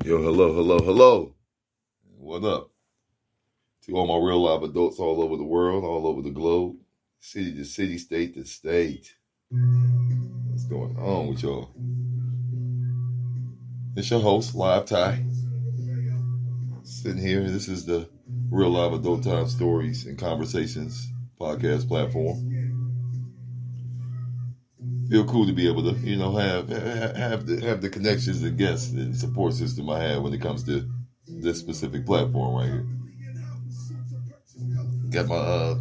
Yo, hello, hello, hello. What up? To all my real live adults all over the world, all over the globe, city to city, state to state. What's going on with y'all? It's your host, Live Ty. Sitting here. This is the Real Live Adult Time Stories and Conversations podcast platform. Feel cool to be able to, have the connections and guests and support system I have when it comes to this specific platform right here. Got my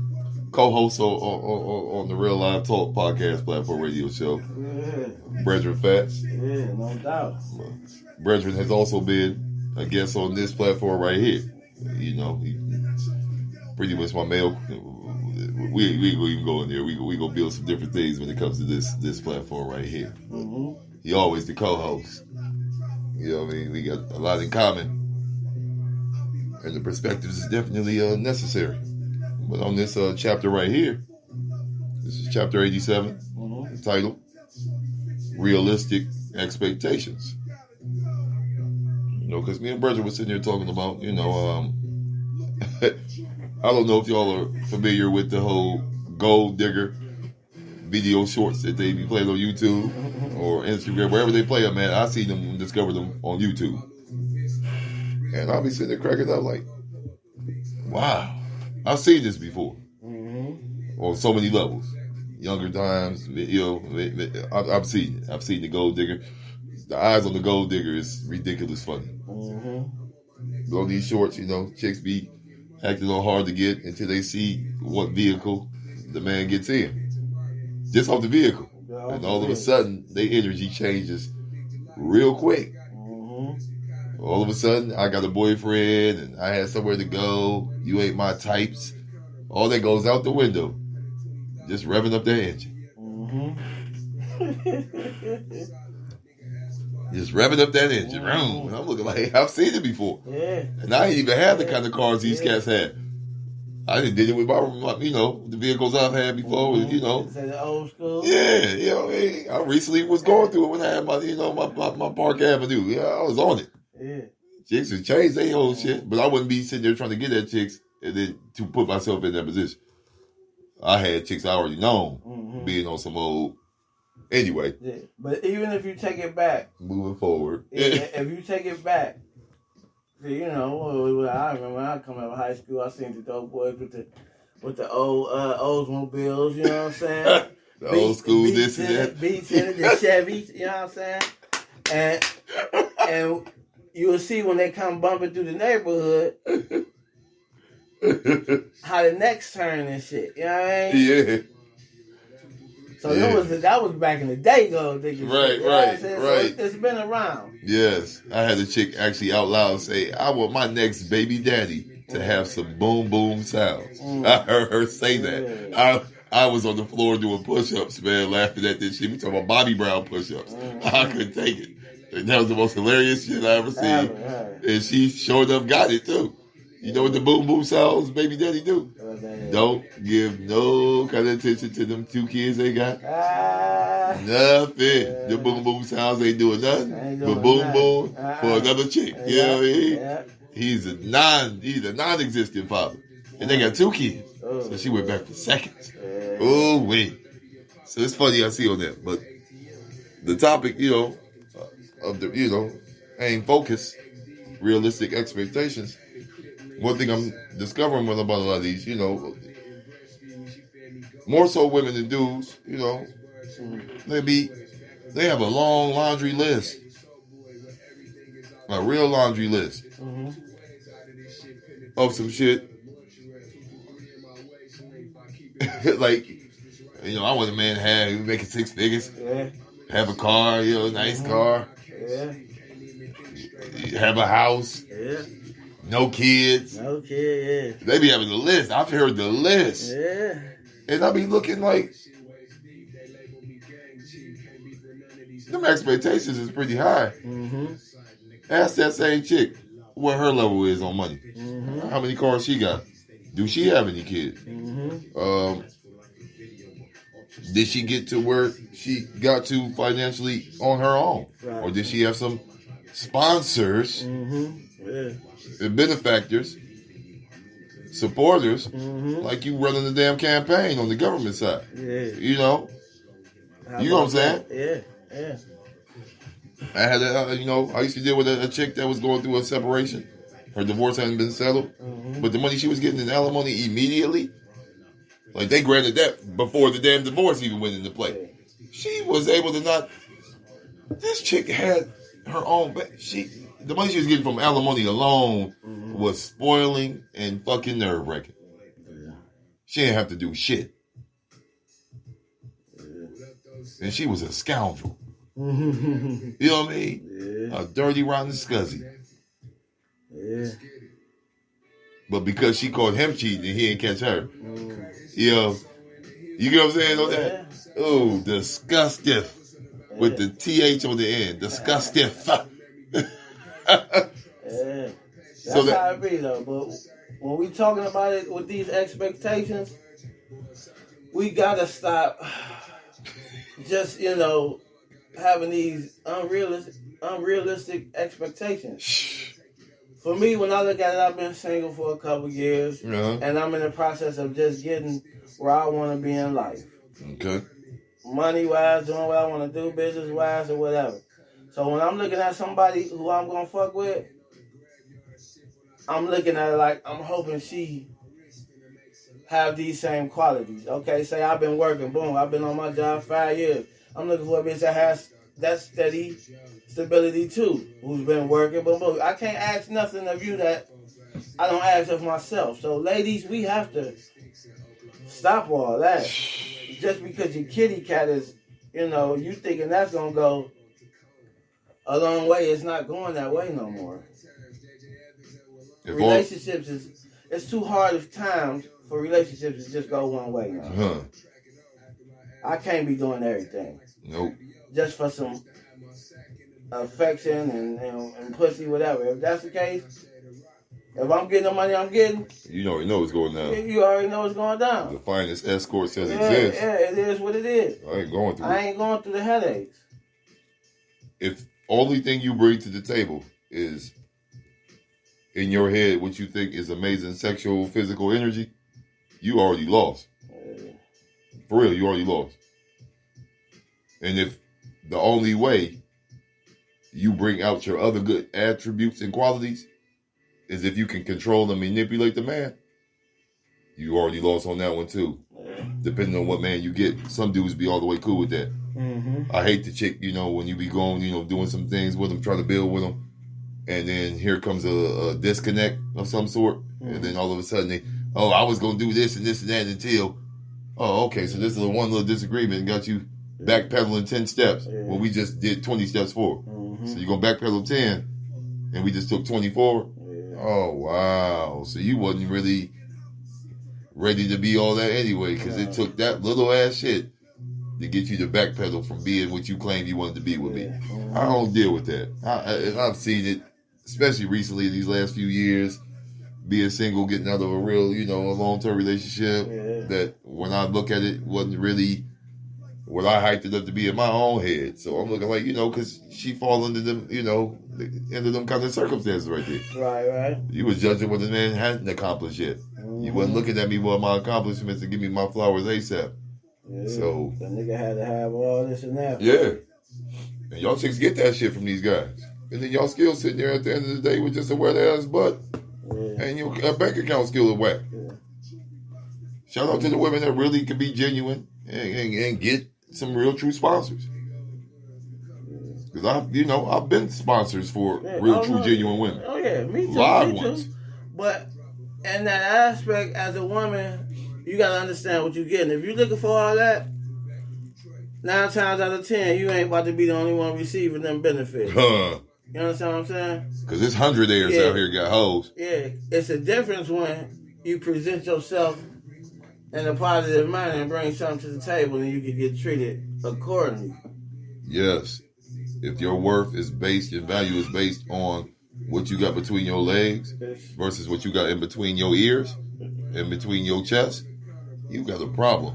co-host on the Real Live Talk podcast platform radio show. Yeah. Bredrin Fats. Yeah, no doubt. Bredrin has also been a guest on this platform right here. You know, he pretty much my male. We even go in there. We go build some different things when it comes to this platform right here. Mm-hmm. He always the co-host. You know what I mean? We got a lot in common. And the perspectives is definitely necessary. But on this chapter right here, this is chapter 87, titled Realistic Expectations. You know, because me and Bredrin were sitting here talking about, I don't know if y'all are familiar with the whole gold digger video shorts that they be playing on YouTube or Instagram, wherever they play them, man. I see them, discover them on YouTube. And I'll be sitting there cracking up like, wow, I've seen this before. On so many levels. Younger times, I've seen it. I've seen the gold digger. The eyes on the gold digger is ridiculous funny. On these shorts, chicks be acting all hard to get until they see what vehicle the man gets in. Just off the vehicle. And all of a sudden, their energy changes real quick. All of a sudden, I got a boyfriend and I had somewhere to go. You ain't my types. All that goes out the window. Just revving up that engine. Just revving up that engine. And I'm looking like, I've seen it before. Yeah. And I didn't even have the kind of cars these cats had. I didn't did it with my the vehicles I've had before. Is that the old school? Yeah, I recently was going through it when I had my Park Avenue. Yeah, I was on it. Yeah. Chicks would change their whole shit, but I wouldn't be sitting there trying to get at chicks and then to put myself in that position. I had chicks I already known being on some old. Anyway. Yeah. But even if you take it back. Moving forward. If you take it back. I remember when I come out of high school, I seen the dope boys with the old Oldsmobiles, you know what I'm saying? The old school this and that. Beats in it, the Chevys, you know what I'm saying? And you will see when they come bumping through the neighborhood how the necks turn and shit, you know what I mean? Yeah. So that was back in the day, though. Right. So it's been around. Yes. I had a chick actually out loud say, I want my next baby daddy to have some boom boom sounds. I heard her say that. Yeah. I was on the floor doing push-ups, man, laughing at this shit. We talking about Bobby Brown push-ups. I couldn't take it. And that was the most hilarious shit I ever seen. And she sure enough got it, too. You know what the boom boom sounds baby daddy do? Don't give no kind of attention to them two kids they got. Nothing. The boom boom sounds ain't doing nothing. But boom boom for another chick. You know what I mean? He's a non-existent father. And they got two kids. So she went back for seconds. Oh, wait. So it's funny I see on that. But the topic, of the, aim focus, realistic expectations. One thing I'm discovering about a lot of these, more so women than dudes, they have a long laundry list. A real laundry list. Of some shit. Like, I want a man to have, making 6 figures. Yeah. Have a car, nice car. Yeah. Have a house. Yeah. No kids. Yeah. They be having the list. I've heard the list. Yeah. And I be looking like, them expectations is pretty high. Ask that same chick what her level is on money. How many cars she got? Do she have any kids? Did she get to where she got to financially on her own? Right. Or did she have some sponsors, and benefactors, supporters, like you running the damn campaign on the government side. Yeah. You know? You know what I'm saying? Yeah. I had I used to deal with a chick that was going through a separation. Her divorce hadn't been settled. But the money she was getting in alimony immediately, like they granted that before the damn divorce even went into play. She was able to not. This chick had her own. The money she was getting from alimony alone was spoiling and fucking nerve wracking. Yeah. She didn't have to do shit, and she was a scoundrel. You know what I mean? Yeah. A dirty, rotten scuzzy. Yeah. But because she caught him cheating and he didn't catch her, you know, you get what I'm saying on that? Oh, disgustive. With the TH on the end. Disgustive. Yeah. That's how it be though. But when we talking about it with these expectations, we gotta stop just, having these unrealistic expectations. For me, when I look at it, I've been single for a couple years, and I'm in the process of just getting where I want to be in life. Okay. Money-wise, doing what I want to do, business-wise, or whatever. So when I'm looking at somebody who I'm going to fuck with, I'm looking at it like I'm hoping she have these same qualities. Okay, say I've been working, boom, I've been on my job 5 years. I'm looking for a bitch that has that steady stability too, who's been working, boom, boom. I can't ask nothing of you that I don't ask of myself. So ladies, we have to stop all that. Just because your kitty cat is, you thinking that's going to go a long way, it's not going that way no more. Relationships it's too hard of times for relationships to just go one way now. I can't be doing everything. Nope. Just for some affection and pussy, whatever. If that's the case, if I'm getting the money I'm getting, you already know what's going down. You already know what's going down. The finest escort says exists. Yeah, it is what it is. I ain't going through the headaches. If only thing you bring to the table is in your head what you think is amazing sexual, physical energy, you already lost. For real, you already lost. And if the only way you bring out your other good attributes and qualities is if you can control and manipulate the man, you already lost on that one too. Depending on what man you get. Some dudes be all the way cool with that. I hate the chick, when you be going, doing some things with them, trying to build with them, and then here comes a disconnect of some sort, and then all of a sudden I was going to do this and this and that until, okay, so this is one little disagreement and got you backpedaling 10 steps when we just did 20 steps forward. So you're going to backpedal 10 and we just took 24? Oh, wow. So you wasn't really ready to be all that anyway, because it took that little ass shit to get you to backpedal from being what you claimed you wanted to be with me. I don't deal with that. I've seen it, especially recently in these last few years, being single, getting out of a real, a long-term relationship, that when I look at it, wasn't really what I hyped it up to be in my own head. So I'm looking like, because she fall into them, into them kind of circumstances right there. Right. You was judging what the man hadn't accomplished yet. You wasn't looking at me with my accomplishments and give me my flowers ASAP. Yeah, so the nigga had to have all this and that. Yeah. And y'all chicks get that shit from these guys. And then y'all still sitting there at the end of the day with just a wet ass butt. And your bank account still a whack. Shout out to the women that really can be genuine and get some real true sponsors. Because I've been sponsors for real true genuine women. Oh yeah, me too. Live ones. But in that aspect, as a woman, you gotta understand what you're getting. If you're looking for all that, 9 times out of 10, you ain't about to be the only one receiving them benefits. You understand what I'm saying? Because there's 100 airs out here got hoes. Yeah, it's a difference when you present yourself in a positive manner and bring something to the table and you can get treated accordingly. Yes. If your worth is based, your value is based on what you got between your legs versus what you got in between your ears, in between your chest, you got a problem.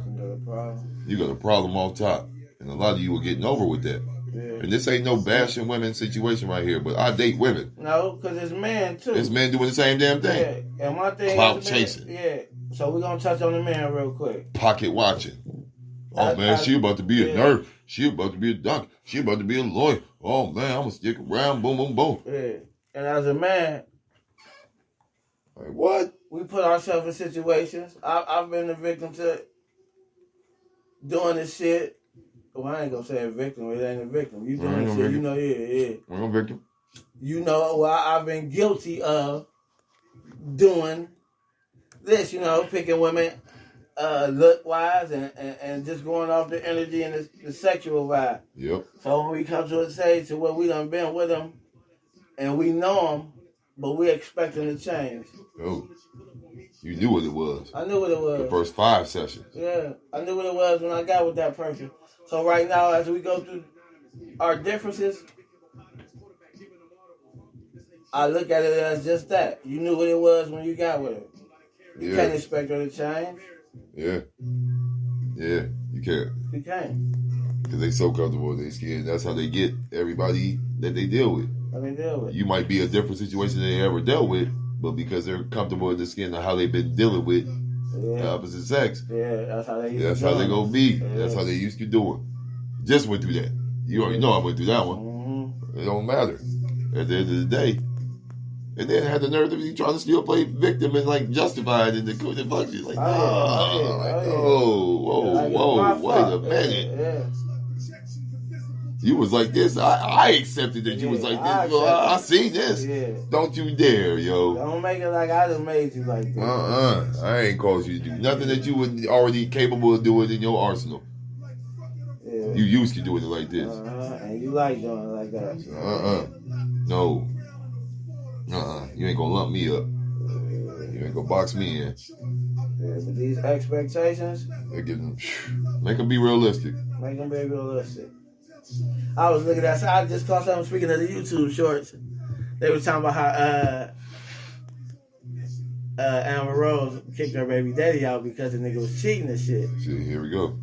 You got a problem off top. And a lot of you are getting over with that. And this ain't no bashing women situation right here, but I date women. No, because it's men too. It's men doing the same damn thing. Yeah, and my thing clout is chasing. Yeah, so we're gonna touch on the man real quick. Pocket watching. Oh man, she about to be a nurse. She about to be a doctor. She about to be a lawyer. Oh man, I'm gonna stick around. Boom, boom, boom. Yeah, and as a man, like what? We put ourselves in situations. I've been a victim to doing this shit. Well, I ain't gonna say a victim. It ain't a victim. You doing this shit, you know, yeah. We're no victim. You know, well, I've been guilty of doing this, you know, picking women look-wise and just going off the energy and the sexual vibe. Yep. So when we come to a stage to where we done been with them and we know them, but we expect them to change. Oh. You knew what it was. I knew what it was. The first 5 sessions. Yeah, I knew what it was when I got with that person. So right now, as we go through our differences, I look at it as just that. You knew what it was when you got with her. You can't expect her to change. Yeah. Yeah, you can't. You can't. Because they so comfortable with their skin. That's how they get everybody that they deal with. How they deal with. You might be a different situation than they ever dealt with, but because they're comfortable with the skin of how they've been dealing with the opposite sex. Yeah, that's how they used That's to how they gonna be. Yeah. That's how they used to do it. Just went through that. You already know I went through that one. Mm-hmm. It don't matter. At the end of the day. And then had the nerve to be trying to still play victim and like justify it in the function. Like, whoa, wait a minute. Yeah. You was like this. I accepted that you was like this. I see this. Yeah. Don't you dare, yo. Don't make it like I just made you like this. I ain't caused you to do nothing that you were already capable of doing in your arsenal. Yeah. You used to doing it like this. And you like doing it like that. No. You ain't gonna lump me up. You ain't gonna box me in. Yeah, but these expectations, make them be realistic. Make them be realistic. I was looking at, I just caught something speaking of the YouTube shorts. They were talking about how Amber Rose kicked her baby daddy out because the nigga was cheating and shit. See, here we go.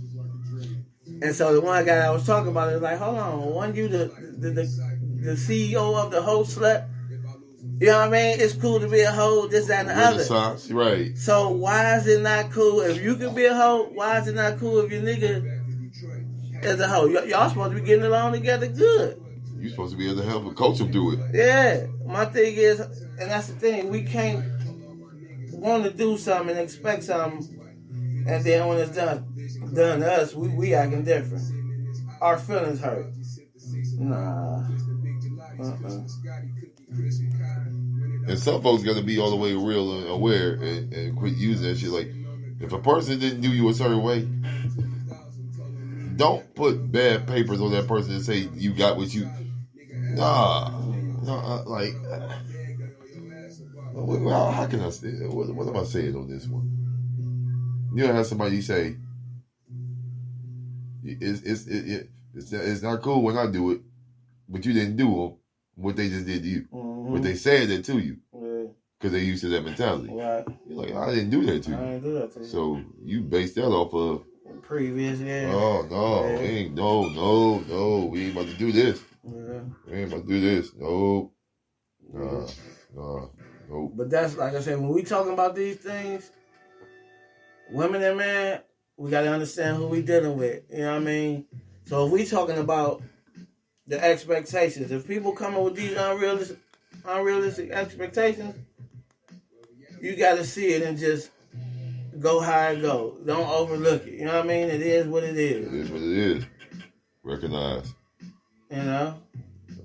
And so the one guy I was talking about is like, hold on, wasn't you the CEO of the whole slut? You know what I mean? It's cool to be a hoe, this, that, and the other. Right. So why is it not cool if you can be a hoe? Why is it not cool if your nigga is a hoe? Y'all supposed to be getting along together good. You supposed to be able to help and coach them through it. Yeah. My thing is, and that's the thing, we can't want to do something and expect something, and then when it's done to us, we acting different. Our feelings hurt. Nah. And some folks got to be all the way real and aware and quit using that shit. Like, if a person didn't do you a certain way, don't put bad papers on that person and say you got what you. Like, how can I say? What am I saying on this one? You have somebody say it's not cool when I do it, but you didn't do them. What they just did to you. Mm-hmm. But they said that to you. Because they used to that mentality. Right. You're like, I didn't do that to you. I didn't do that to you. So you based that off of previous, Oh no, no, we ain't about to do this. Yeah. We ain't about to do this. No. But that's like I said, when we talking about these things, women and men, we gotta understand who we dealing with. You know what I mean? So if we talking about the expectations. If people coming with these unrealistic expectations, you got to see it and just go how it go. Don't overlook it. You know what I mean? It is what it is. It is what it is. Recognize. You know?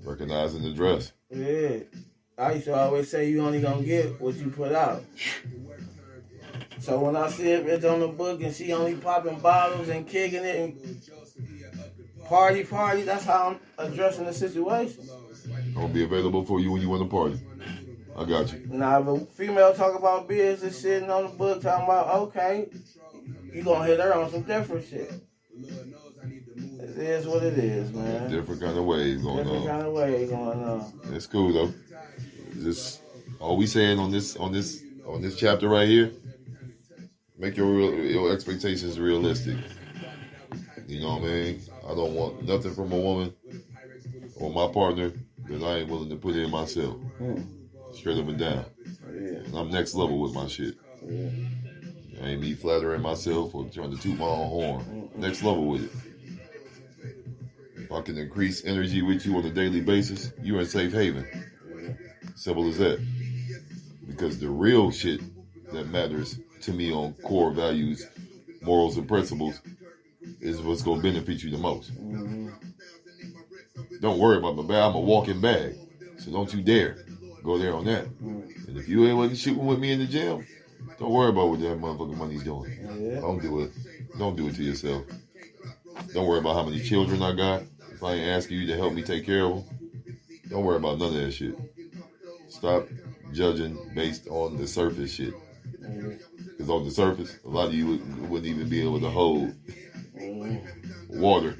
Recognize and address. Yeah. I used to always say you only going to get what you put out. So when I see it, it's on the book and she only popping bottles and kicking it and party, that's how I'm addressing the situation. I'll be available for you when you want to party. I got you. Now, if a female talk about business, sitting on the book, talking about, okay, you going to hit her on some different shit. It is what it is, man. Different kind of ways going on. Different kind of ways going on. It's cool, though. Just all we saying on this chapter right here, make your expectations realistic. You know what I mean? I don't want nothing from a woman on my partner that I ain't willing to put in myself. Straight up and down. Yeah. And I'm next level with my shit. Yeah. I ain't me flattering myself or trying to toot my own horn. Next level with it. If I can increase energy with you on a daily basis, you're in safe haven. Simple as that. Because the real shit that matters to me on core values, morals, and principles is what's going to benefit you the most. Don't worry about my bag. I'm a walking bag. So don't you dare go there on that. And if you ain't wasn't shooting with me in the gym, don't worry about what that motherfucking money's doing. Don't do it. Don't do it to yourself. Don't worry about how many children I got. If I ain't asking you to help me take care of them, don't worry about none of that shit. Stop judging based on the surface shit. Because on the surface, a lot of you wouldn't even be able to hold water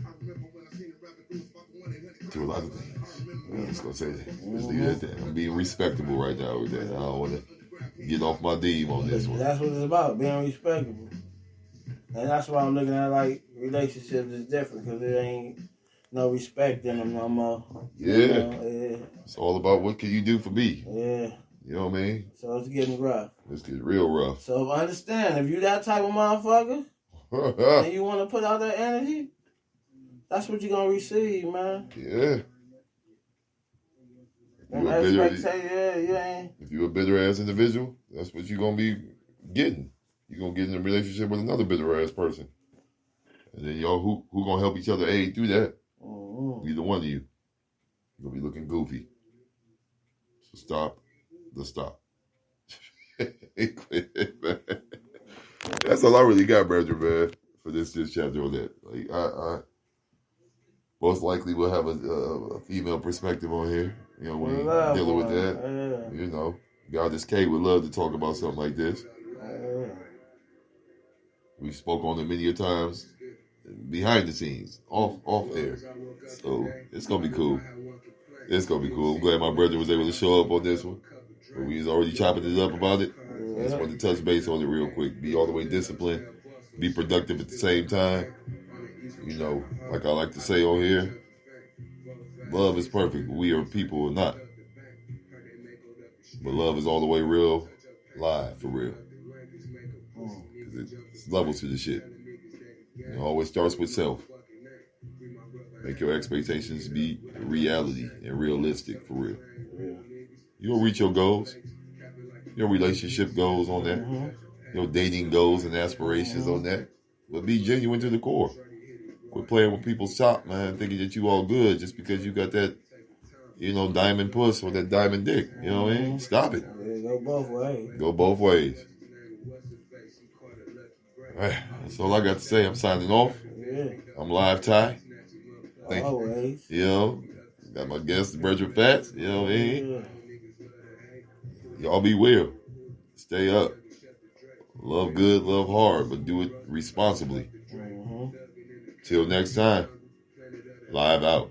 to a lot of things. I'm just going to say that. Just leave it at that. I'm being respectable right now with that. I don't want to get off my deem on this one. That's what it's about, being respectable. And that's why I'm looking at like relationships is different, because there ain't no respect in them no more. Yeah. You know, yeah. It's all about what can you do for me. Yeah. You know what I mean? So it's getting rough. It's getting real rough. So understand, if you that type of motherfucker and you want to put out that energy, that's what you're going to receive, man. Yeah. If you're a bitter ass individual, that's what you're going to be getting. You're going to get in a relationship with another bitter ass person. And then y'all, who going to help each other aid through that? Either one of you. You're going to be looking goofy. So stop the stop. That's all I really got, Bredrin, man, for this chapter on that. Like, I most likely will have a female perspective on here. You know, when you're dealing with that. Yeah. You know, Goddess K would love to talk about something like this. We spoke on it many a times behind the scenes, off air. So it's gonna be cool. It's gonna be cool. I'm glad my brother was able to show up on this one. But we was already chopping it up about it. I just wanted to touch base on it real quick. Be all the way disciplined. Be productive at the same time. You know, like I like to say on here, love is perfect. We are people or not. But love is all the way real, live for real. Because it's levels to the shit. It always starts with self. Make your expectations be reality and realistic for real. You'll reach your goals. Your relationship goals on that. Your dating goals and aspirations on that. But be genuine to the core. Quit playing with people's top, man, thinking that you all good just because you got that, you know, diamond puss or that diamond dick. You know what I mean? Stop it. Go both ways. Go both ways. All right. That's all I got to say. I'm signing off. Yeah. I'm Live Ty. Thank Always. you. You know, got my guest, Bredrin Fats. You know what I mean? Y'all be well. Stay up. Love good, love hard, but do it responsibly. Till next time, Live out.